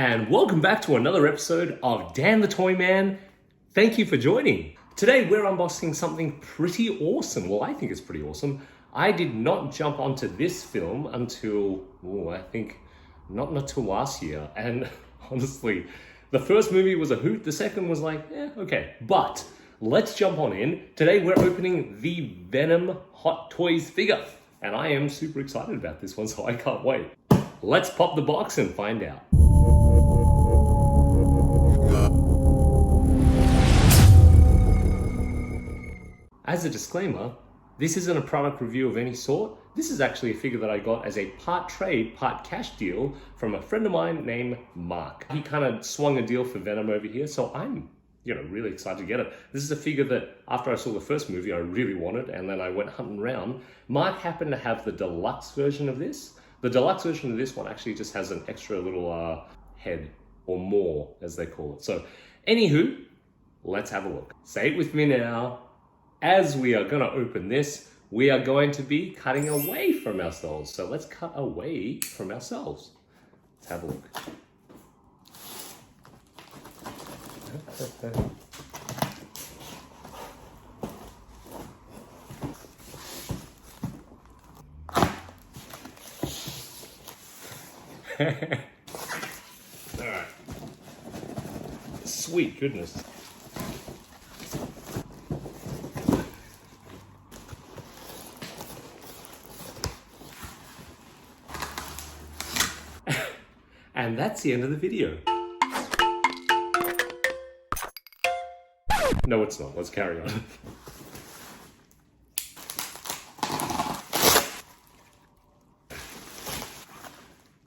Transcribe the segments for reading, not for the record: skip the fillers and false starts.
And welcome back to another episode of Dan the Toy Man. Thank you for joining. Today we're unboxing something pretty awesome. Well, I think it's pretty awesome. I did not jump onto this film until, I think, not until last year. And honestly, the first movie was a hoot. The second was like, okay. But let's jump on in. Today we're opening the Venom Hot Toys figure. And I am super excited about this one, so I can't wait. Let's pop the box and find out. As a disclaimer, this isn't a product review of any sort. This is actually a figure that I got as a part trade, part cash deal from a friend of mine named Mark. He kind of swung a deal for Venom over here, so I'm really excited to get it. This is a figure that after I saw the first movie, I really wanted, and then I went hunting around. Mark happened to have the deluxe version of this. The deluxe version of this one actually just has an extra little head, or more, as they call it. So, anywho, let's have a look. Say it with me now. As we are gonna open this, we are going to be cutting away from ourselves. So let's cut away from ourselves. Let's have a look. All right. Sweet goodness. And that's the end of the video. No, it's not. Let's carry on.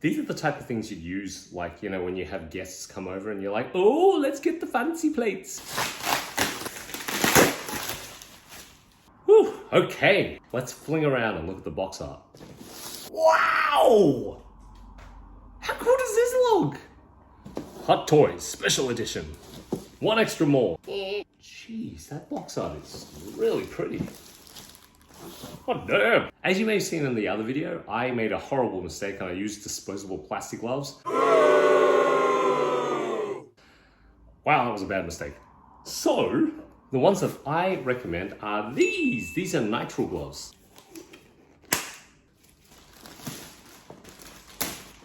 These are the type of things you'd use, like, when you have guests come over and you're like, oh, let's get the fancy plates. Whew, okay, let's fling around and look at the box art. Wow! How cool does this look? Hot Toys Special Edition. One extra more. Jeez, that box art is really pretty. Oh damn! As you may have seen in the other video, I made a horrible mistake and I used disposable plastic gloves. Wow, that was a bad mistake. So, the ones that I recommend are these. These are nitrile gloves.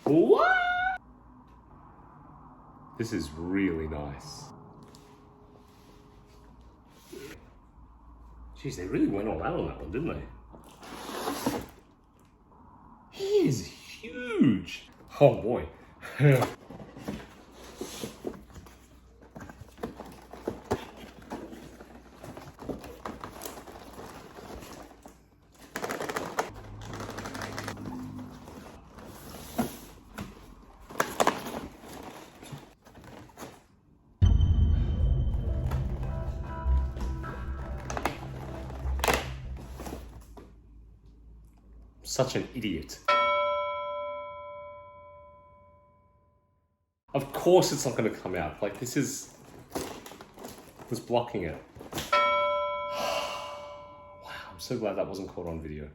What? This is really nice. Jeez, they really went all out on that one, didn't they? He is huge. Oh boy. Such an idiot. Of course it's not going to come out. Like, this is... was blocking it. Wow, I'm so glad that wasn't caught on video.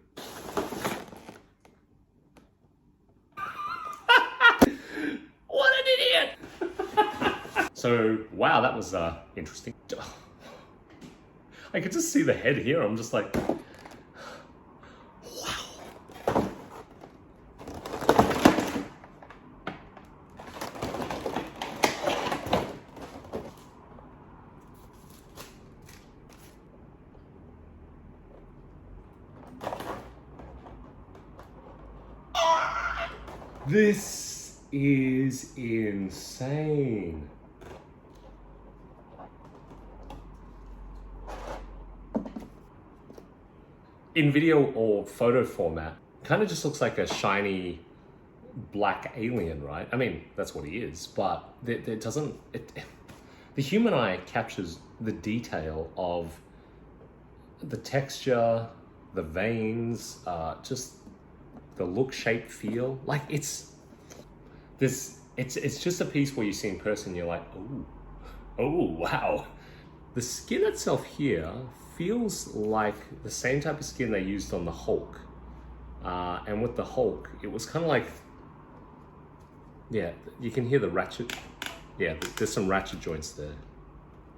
What an idiot! So, wow, that was interesting. I could just see the head here. I'm just like... This is insane. In video or photo format, kind of just looks like a shiny black alien, right? I mean, that's what he is, but it doesn't... the human eye captures the detail of the texture, the veins, just the look, shape, feel. Like, it's just a piece where you see in person, you're like, oh, wow. The skin itself here feels like the same type of skin they used on the Hulk. And with the Hulk, it was kind of like Yeah, you can hear the ratchet. Yeah, there's some ratchet joints there.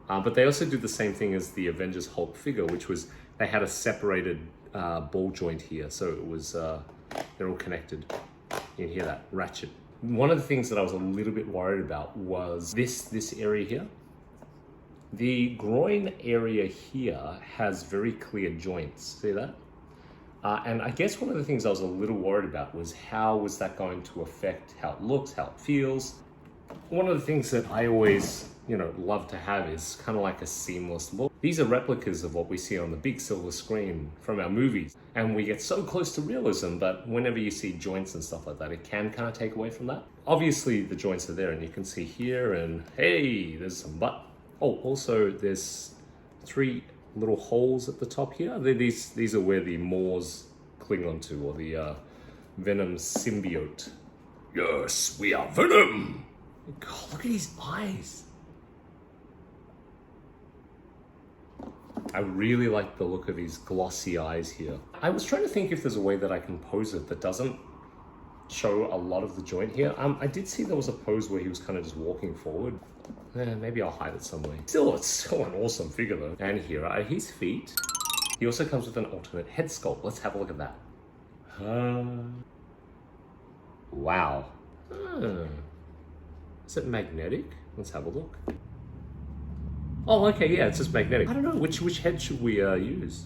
But they also did the same thing as the Avengers Hulk figure, which was they had a separated ball joint here. So it was, they're all connected. You can hear that ratchet. One of the things that I was a little bit worried about was this area here. The groin area here has very clear joints. See that? And I guess one of the things I was a little worried about was how was that going to affect how it looks, how it feels. One of the things that I always, love to have is kind of like a seamless look. These are replicas of what we see on the big silver screen from our movies. And we get so close to realism, but whenever you see joints and stuff like that, it can kind of take away from that. Obviously the joints are there and you can see here and hey, there's some butt. Oh, also there's 3 little holes at the top here. These are where the Moors cling onto, or the Venom symbiote. Yes, we are Venom! God, look at his eyes. I really like the look of his glossy eyes here. I was trying to think if there's a way that I can pose it that doesn't show a lot of the joint here. I did see there was a pose where he was kind of just walking forward. Maybe I'll hide it somewhere. Still, it's still an awesome figure though. And here are his feet. He also comes with an alternate head sculpt. Let's have a look at that. Wow. Is it magnetic? Let's have a look. Oh, okay, yeah, it's just magnetic. I don't know, which head should we use?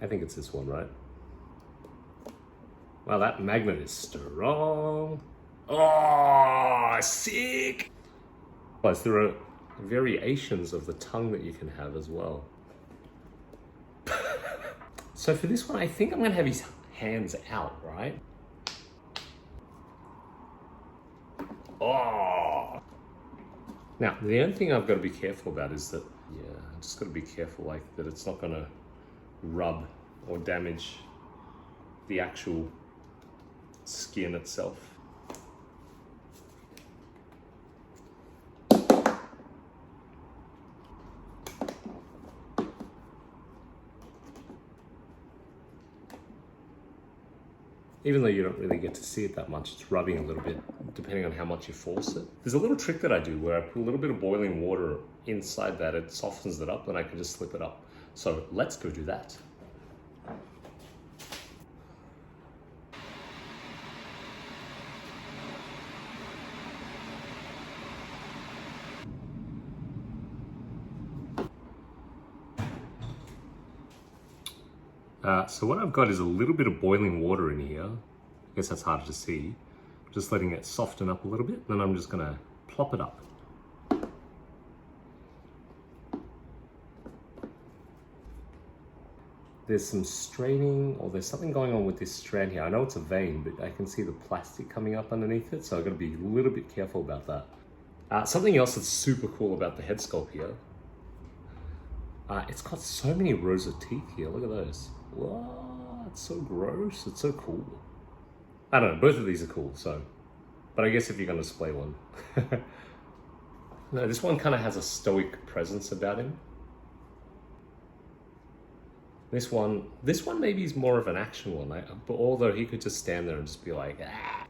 I think it's this one, right? Wow, that magnet is strong. Oh, sick! Plus, there are variations of the tongue that you can have as well. So for this one, I think I'm gonna have his hands out, right? Oh! Now, the only thing I've got to be careful about is that, I just got to be careful like that it's not gonna rub or damage the actual skin itself. Even though you don't really get to see it that much, it's rubbing a little bit, depending on how much you force it. There's a little trick that I do where I put a little bit of boiling water inside that, it softens it up, and I can just slip it up. So let's go do that. So what I've got is a little bit of boiling water in here. I guess that's harder to see. Just letting it soften up a little bit. Then I'm just gonna plop it up. There's some straining, or there's something going on with this strand here. I know it's a vein, but I can see the plastic coming up underneath it, so I've got to be a little bit careful about that. Something else that's super cool about the head sculpt here, it's got so many rows of teeth here. Look at those. Wow, it's so gross. It's so cool. I don't know, both of these are cool, so. But I guess if you're gonna display one. No, this one kind of has a stoic presence about him. This one maybe is more of an action one, but although he could just stand there and just be like, ah.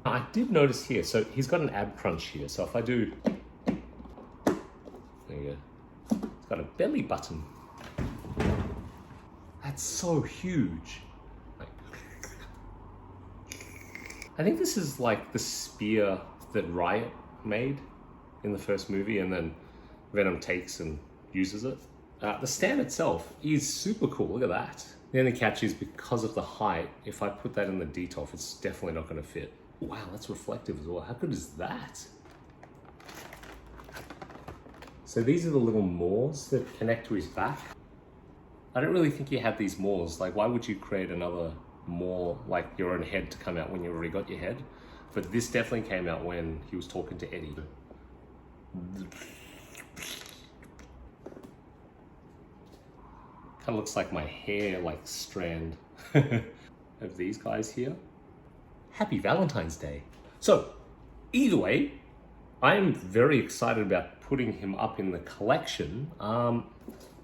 I did notice here, so he's got an ab crunch here, so if I do, there you go. It's got a belly button. That's so huge. I think this is like the spear that Riot made in the first movie, and then Venom takes and uses it. The stand itself is super cool, look at that. The only catch is because of the height, if I put that in the DTOF, it's definitely not gonna fit. Wow, that's reflective as well. How good is that? So these are the little maws that connect to his back. I don't really think you have these maws. Like, why would you create another maw, like your own head, to come out when you already got your head? But this definitely came out when he was talking to Eddie. Kind of looks like my hair, like strand of these guys here. Happy Valentine's Day. So, either way, I'm very excited about putting him up in the collection.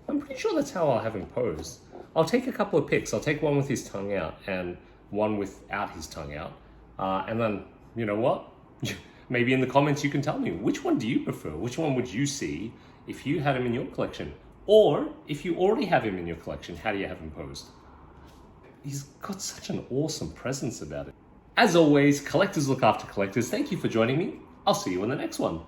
I'm pretty sure that's how I'll have him posed. I'll take a couple of pics. I'll take one with his tongue out and one without his tongue out. And then, you know what? Maybe in the comments you can tell me, which one do you prefer? Which one would you see if you had him in your collection? Or if you already have him in your collection, how do you have him posed? He's got such an awesome presence about it. As always, collectors look after collectors. Thank you for joining me. I'll see you in the next one.